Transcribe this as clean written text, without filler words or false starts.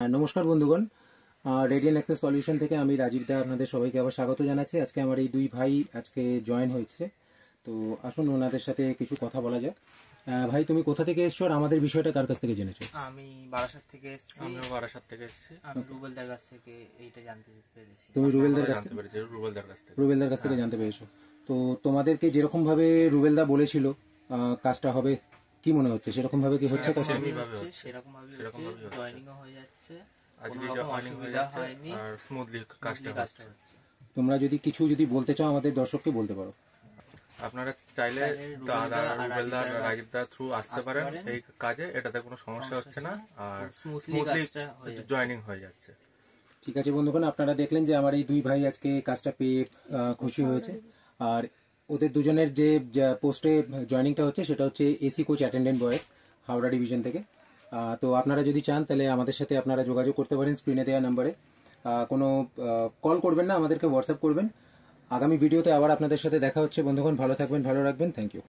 নমস্কার বন্ধুগণ, radian access solution থেকে আমি রাজীব দা আপনাদের সবাইকে আবার স্বাগত জানাচ্ছি। আজকে আমার এই দুই ভাই আজকে জয়েন হয়েছে, তো আসুন ওনাদের সাথে কিছু কথা বলা যাক। ভাই, তুমি কোথা থেকে এসছো আর আমাদের বিষয়টা কার কাছ থেকে জেনেছো? আমি বারাসাত থেকে এসেছি। আমিও বারাসাত থেকে এসেছি। আমি রুবেলদার কাছ থেকে এইটা জানতে পেরেছি। তুমি রুবেলদার কাছ জানতে পেরেছি রুবেলদার কাছ থেকে। রুবেলদার কাছ থেকে জানতে পেরেছো। তো তোমাদেরকে যেরকম ভাবে রুবেলদা বলেছিল কাজটা হবে, কি মনে হচ্ছে সেরকম ভাবে কি হচ্ছে কাজটা? সেরকম ভাবে জয়েনিংও হয়ে যাচ্ছে, আজকে কোনো রকম জয়েনিং হয়ে অসুবিধা যাচ্ছে হয়নি, আর স্মুথলি কাজটা কাজটা হচ্ছে। হচ্ছে। তোমরা যদি কিছু বলতে চাও আমাদের দর্শককে বলতে পারো। আপনারা চাইলে দাদা রুবেলদার রাজীবদার থ্রু আসতে পারেন এই কাজে, এটাতে কোনো সমস্যা হচ্ছে না আর স্মুথলি জয়েনিং হয়ে যাচ্ছে। ঠিক আছে বন্ধুগণ, আপনারা দেখলেন যে আমার এই দুই ভাই আজকে কাজটা পেয়ে খুশি হয়েছে। আর ওদের দুজনের যে পোস্টে জয়েনিংটা হচ্ছে সেটা হচ্ছে এসি কোচ অ্যাটেন্ডেন্ট বয়, হাওড়া ডিভিশন থেকে। তো আপনারা যদি চান তাহলে আমাদের সাথে আপনারা যোগাযোগ করতে পারেন স্ক্রিনে দেওয়া নাম্বারে। কোনো কল করবেন না, আমাদেরকে হোয়াটসঅ্যাপ করবেন। আগামী ভিডিওতে আবার আপনাদের সাথে দেখা হচ্ছে বন্ধুগণ। ভালো থাকবেন, ভালো রাখবেন। Thank you.